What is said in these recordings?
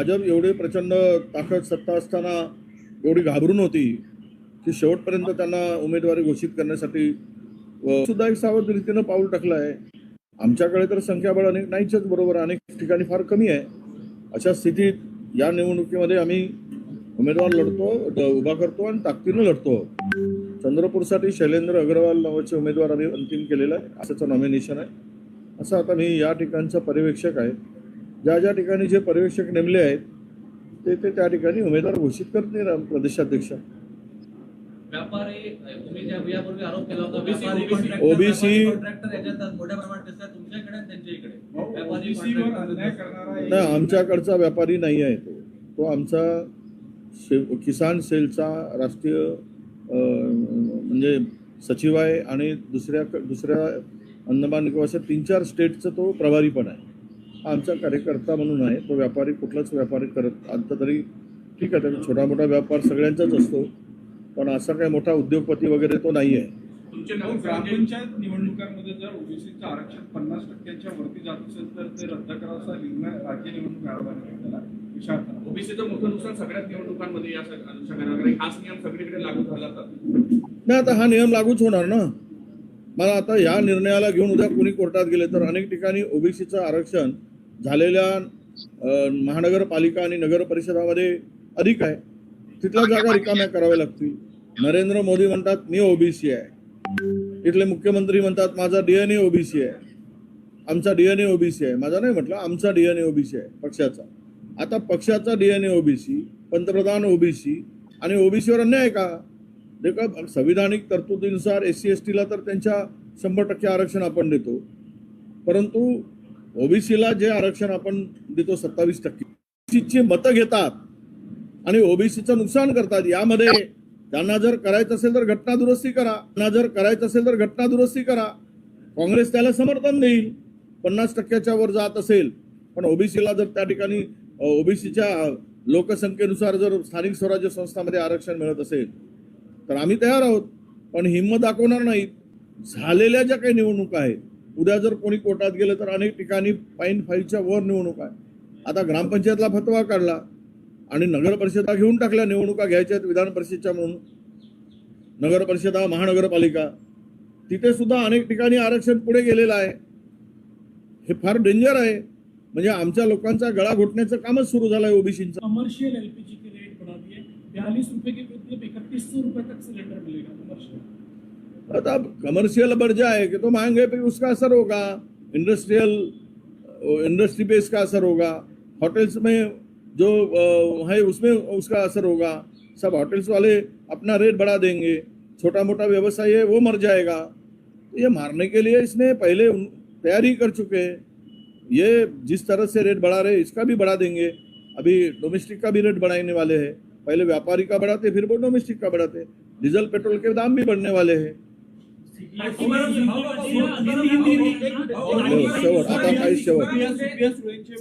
भाजप एवढी प्रचंड ताकद सत्ता असताना एवढी घाबरून होती की शेवटपर्यंत त्यांना उमेदवारी घोषित करण्यासाठी सुद्धा एक सावध रीतीनं पाऊल टाकलं आहे. आमच्याकडे तर संख्याबळ अनेक नाहीच, बरोबर, अनेक ठिकाणी फार कमी आहे. अशा स्थितीत या निवडणुकीमध्ये आम्ही उमेदवार लढतो, उभा करतो आणि ताकदीनं लढतो. चंद्रपूरसाठी शैलेंद्र अग्रवाल नावाचे उमेदवार आम्ही अंतिम केलेलं आहे, असंचं नॉमिनेशन आहे. असं आता मी या ठिकाणचा पर्यवेक्षक आहे. ज्या ज्या ठिकाणी जे पर्यवेक्षक नेमले आहेत ते त्या ठिकाणी उमेदवार घोषित करतील प्रदेशाध्यक्ष. व्यापारी तुम्ही यापूर्वी आरोप केला होता ओबीसी मोठ्या प्रमाणात दिसतात तुमच्याकडे आणि त्यांच्या इकडे. नाही, आमच्याकडचा व्यापारी नाही आहे. तो आमचा किसान सेलचा राष्ट्रीय म्हणजे सचिव आहे आणि दुसऱ्या अंदमान निकोबारच्या 3-4 स्टेटचा तो प्रभारी पण आहे. हा आमचा कार्यकर्ता म्हणून आहे. तो व्यापारी कुठलाच व्यापारी करत आता तरी ठीक आहे, त्याचा छोटा मोठा व्यापार सगळ्यांचाच असतो, पण असा काही मोठा उद्योगपती वगैरे तो नाही आहे. तुमच्या ग्रामपंचायत निवडणुकांमध्ये जर ओबीसीचं आरक्षण 50% वरती जात असेल तर ते रद्द करावाचा निर्णय राज्य निवडणूक आयोगाने घेतला. ओबीसीचं मोठं नुकसान सगळ्याच निवडणुकांमध्ये या अनुषंगाने खास नियम सगळीकडे लागू झाला तर नाही, आता हा नियम लागूच होणार ना. मला आता या निर्णयाला घेऊन उद्या कोणी कोर्टात गेले तर अनेक ठिकाणी ओबीसीचं आरक्षण झालेल्या महानगरपालिका आणि नगर परिषदामध्ये अधिक आहे. तिथल्या जागा रिकाम्या कराव्या लागतील. नरेंद्र मोदी म्हणतात मी ओबीसी आहे, इथले मुख्यमंत्री म्हणतात माझा डीएनए ओबीसी आहे, आमचा डीएनए ओबीसी आहे. माझा नाही म्हटलं, आमचा डीएनए ओबीसी आहे पक्षाचा. आता पक्षाचा डीएनए ओबीसी, पंतप्रधान ओबीसी आणि ओबीसीवर अन्याय आहे का? देखा, संविधानिक तरतुदीनुसार SC ST ला तर त्यांच्या 100% आरक्षण आपण देतो, परंतु ओबीसीला जे आरक्षण आपण देतो 27%, ची मतं घेतात आणि ओबीसीचं नुकसान करतात. यामध्ये त्यांना जर करायचं असेल तर घटना दुरुस्ती करा, काँग्रेस त्याला समर्थन देईल 50%च्या वर जात असेल. पण ओबीसीला जर त्या ठिकाणी ओबीसीच्या लोकसंख्येनुसार जर स्थानिक स्वराज्य संस्थांमध्ये आरक्षण मिळत असेल तर आम्ही तयार आहोत, पण हिंमत दाखवणार नाहीत. झालेल्या ज्या काही निवडणुका आहेत, उद्या जर कोणी कोर्टात गेलं तर अनेक ठिकाणी .5च्या वर निवडणूक आहे. आता ग्रामपंचायतला फतवा काढला आणि नगर परिषदा घेऊन टाकल्या. निवडणुका घ्यायच्या आहेत विधान परिषदेच्या म्हणून, नगर परिषदा, महानगरपालिका, तिथे सुद्धा अनेक ठिकाणी आरक्षण पुढे गेलेलं आहे. हे फार डेंजर आहे. म्हणजे आमच्या लोकांचा गळा घोटण्याचं कामच सुरू झालं आहे ओबीसीचं. कमर्शियल LPG की रेट बढ़ा दिए, 42 रुपए के बदले 3100 रुपए तक सिलेंडर मिलेगा कमर्शियल. आता कमर्शियल बढ़ जाए कि तो महंगे पे उसका असर होगा, इंडस्ट्री पे इसका असर होगा, होटल्स में जो है उसमें उसका असर होगा. सब होटल्स वाले अपना रेट बढ़ा देंगे, छोटा मोटा व्यवसाय है वो मर जाएगा. ये मारने के लिए इसने पहले तैयारी कर चुके हैं. ये जिस तरह से रेट बढ़ा रहे इसका भी बढ़ा देंगे. अभी डोमेस्टिक का भी रेट बढ़ाने वाले हैं. पहले व्यापारी का बढ़ाते, फिर वो डोमेस्टिक का बढ़ाते. डीजल पेट्रोल के दाम भी बढ़ने वाले हैं.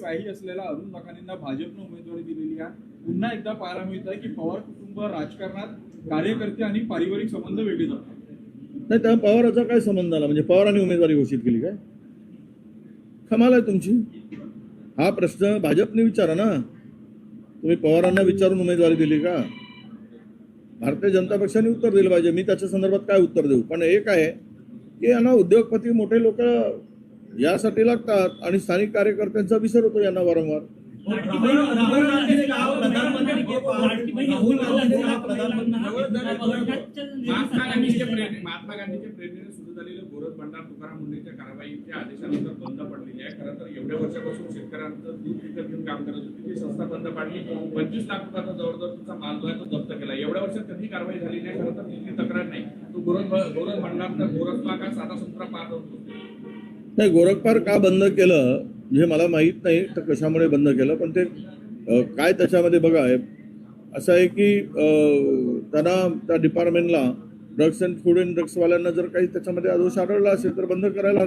वाही असलेला अरुण लाखानींना भाजपनं उमेदवारी दिलेली आहे. पुन्हा एकदा पाहायला मिळत आहे की पवार कुटुंब राजकारणात कार्यकर्ते आणि पारिवारिक संबंध वेगळे जातात. नाही, त्या पवाराचा काय संबंध आला? म्हणजे पवारांनी उमेदवारी घोषित केली काय? कमाल आहे तुमची. हा प्रश्न भाजपने विचारा ना. तुम्ही पवारांना विचारून उमेदवारी दिली का? भारतीय जनता पक्षाने उत्तर दिलं पाहिजे. मी त्याच्या संदर्भात काय उत्तर देऊ? पण एक आहे की यांना उद्योगपती मोठे लोक यासाठी लागतात आणि स्थानिक कार्यकर्त्यांचा विसर होतो यांना वारंवार. महात्मा गांधीच्या प्रेरणेने सुरू झालेलं गोरख भंडार तुकाराम मुंडेच्या कारवाईच्या आदेशानंतर बंद पडलेली आहे. खरं तर एवढ्या वर्षापासून शेतकऱ्यांचं दूध विकत घेऊन काम करत होती ती संस्था बंद पाडली. 25 लाख रुपयाचा जवळजवळ तुमचा माल जो आहे तो जप्त केला. एवढ्या वर्षात कधी कारवाई झाली नाही. खरं तर तिथली तक्रार नाही. तो गोरख भंडार तर गोरखला का साधा सुत्रा पार होतो नाही. गोरखपार का बंद केलं हे मला माहीत नाही तर कशामुळे बंद केलं, पण ते काय त्याच्यामध्ये बघा असं आहे की त्यांना त्या डिपार्टमेंटला ड्रग्स अँड फूड अँड ड्रग्सवाल्यांना जर काही त्याच्यामध्ये दोष आढळला असेल तर बंद करायला.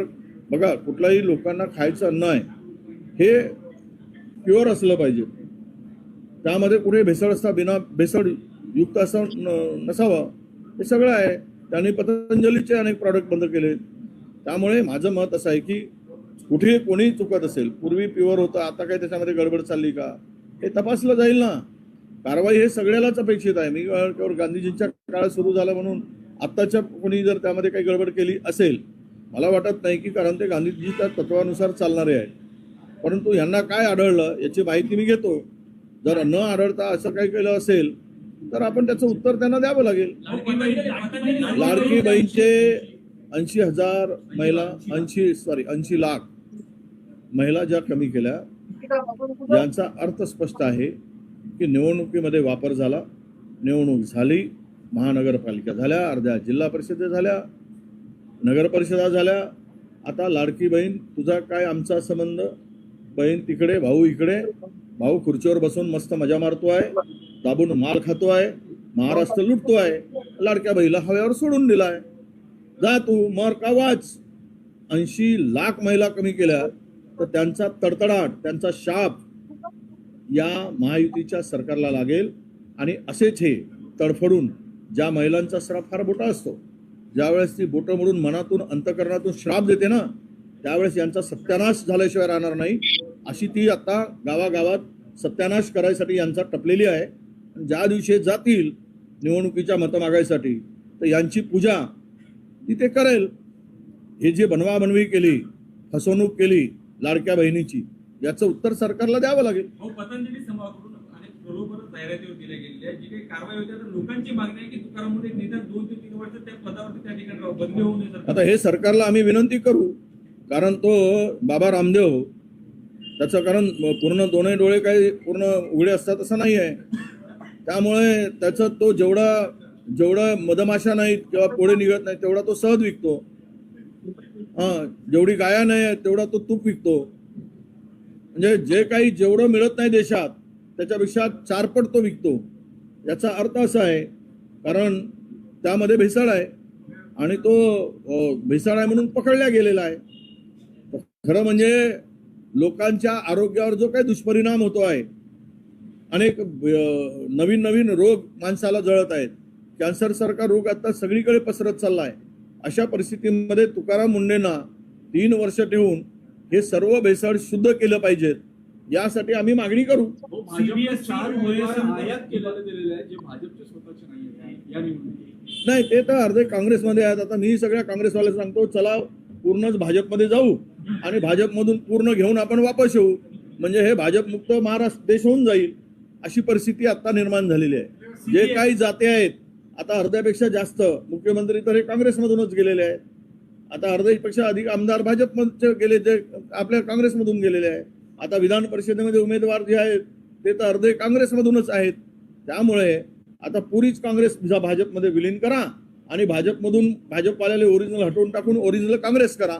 बघा, कुठलाही लोकांना खायचं अन्न आहे हे प्युअर असलं पाहिजे. त्यामध्ये कुठे भेसळ भेसळ युक्त असं नसावं. हे सगळं आहे. त्यांनी पतंजलीचे अनेक प्रॉडक्ट बंद केले. त्यामुळे माझं मत असं आहे की कुठे कोणी चुकत असेल, पूर्वी प्युअर होतं, आता काही त्याच्यामध्ये गडबड चालली का, हे तपासलं जाईल ना. कारवाई हे सगळ्यालाच अपेक्षित आहे. मी केवळ गांधीजींच्या काळात सुरू झालं म्हणून आत्ताच्या कोणी जर त्यामध्ये काही गडबड केली असेल, मला वाटत नाही, की कारण ते गांधीजीच्या तत्वानुसार चालणारे आहेत. परंतु यांना काय आढळलं याची माहिती मी घेतो. जर न आढळता असं काही केलं असेल तर आपण त्याचं उत्तर त्यांना द्यावं लागेल. लाडकी बहीणचे 80,000 महिला 80 लाख महिला ज्या कमी केल्या, यांचा अर्थ स्पष्ट आहे की निवडणुकीमध्ये वापर झाला, निवडणूक झाली, महानगरपालिका झाल्या, अर्ध्या जिल्हा परिषदा झाल्या, नगर परिषदा झाल्या. आता लाडकी बहीण तुझा काय आमचा संबंध, बहीण तिकडे भाऊ इकडे, भाऊ खुर्चीवर बसून मस्त मजा मारतोय, दाबून माल खातोय, महाराष्ट्र लुटतोय, लाडक्या बहिणीला हव्यावर सोडून दिलाय. जा तू मर का वाच. 80 लाख महिला कमी केल्या तर त्यांचा तडतडाट, त्यांचा शाप या महायुतीच्या सरकारला लागेल. आणि असेच हे तडफडून ज्या महिलांचा श्राप फार मोठा असतो, ज्यावेळेस ती बोटं मोडून मनातून अंतकरणातून श्राप देते ना, त्यावेळेस यांचा सत्यानाश झाल्याशिवाय राहणार नाही. अशी ती आता गावागावात सत्यानाश करायसाठी यांचा टपलेली आहे. ज्या दिवशी जातील निवडणुकीच्या मतं मागायसाठी तर यांची पूजा ती ते करेल. हे जे बनवाबनवी केली, फसवणूक केली लाडक्या बहिणीची, याचं उत्तर सरकारला द्यावं लागेल. पतंजली समूहाकडून अनेक बरोबर जाहिराती दिल्या गेलेल्या जी काही कारवाई होती, तर लोकांची मागणी आहे की तुकाराम मुंढे निदान 2 ते 3 वर्ष त्या पदावरती त्या ठिकाणी राहू, बदली होऊ नये. आता हे सरकारला आम्ही विनंती करू, कारण तो बाबा रामदेव त्याचं कारण पूर्ण दोन्ही डोळे काही पूर्ण उघडे असतात असं नाही आहे. त्यामुळे त्याचं तो जेवढा मधमाशा नाहीत किंवा पोळे निघत नाही तेवढा तो सहज विकतो. जेवढी गाया नाही तेवढा तो तूप विकतो. म्हणजे जे काही जेवढं मिळत नाही देशात त्याच्यापेक्षा 4 पट तो विकतो. याचा अर्थ असा आहे कारण त्यामध्ये भेसळ आहे आणि तो भेसळ आहे म्हणून पकडला गेलेला आहे. खरं म्हणजे लोकांच्या आरोग्यावर जो काही दुष्परिणाम होतो आहे, अनेक नवीन रोग माणसाला जळत आहेत, कॅन्सर सारखा रोग आता सगळीकडे पसरत चालला आहे. अशा परिस्थितीमध्ये तुकाराम मुंढेंना 3 वर्ष ठेवून हे सर्व भेसळ शुद्ध केलं पाहिजेत, यासाठी आम्ही मागणी करू. भाजपने 4 उमेदवार आयात केलेले दिलेले आहेत जे भाजपचे स्वतःचे नाही या निवडणुकीत. नाही, ते तर अर्धे काँग्रेसमध्ये आहेत. आता मी सगळ्या काँग्रेसवाल्या सांगतो, चला पूर्णच भाजपमध्ये जाऊ आणि भाजपमधून पूर्ण घेऊन आपण वापस येऊ, म्हणजे हे भाजपमुक्त महाराष्ट्र देश होऊन जाईल. अशी परिस्थिती आता निर्माण झालेली आहे. जे काही जाते आहेत आता अर्ध्यापेक्षा जास्त मुख्यमंत्री तर हे काँग्रेसमधूनच गेलेले आहेत. आता अर्ध्यापेक्षा अधिक आमदार भाजपमध्ये गेले, जे आपल्या काँग्रेसमधून गेलेले आहेत. आता विधान परिषदेमध्ये उमेदवार जे आहेत ते तर अर्धे काँग्रेसमधूनच आहेत. त्यामुळे आता पुरीच काँग्रेस भाजपमध्ये विलीन करा आणि भाजपमधून भाजपवाल्याला ओरिजिनल हटवून टाकून ओरिजिनल काँग्रेस करा.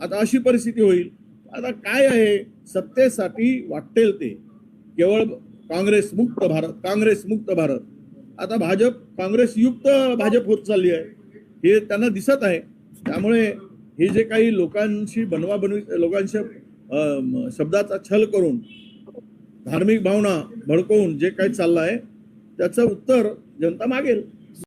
आता अशी परिस्थिती होईल. आता काय आहे, सत्तेसाठी वाटेल ते, केवळ काँग्रेस मुक्त भारत. आता भाजप काँग्रेस युक्त भाजप होत चालली आहे हे त्यांना दिसत आहे. त्यामुळे हे जे काही लोकांशी लोकांच्या शब्दाचा छल करून धार्मिक भावना भडकवून जे काही चाललं आहे त्याचं उत्तर जनता मागेल.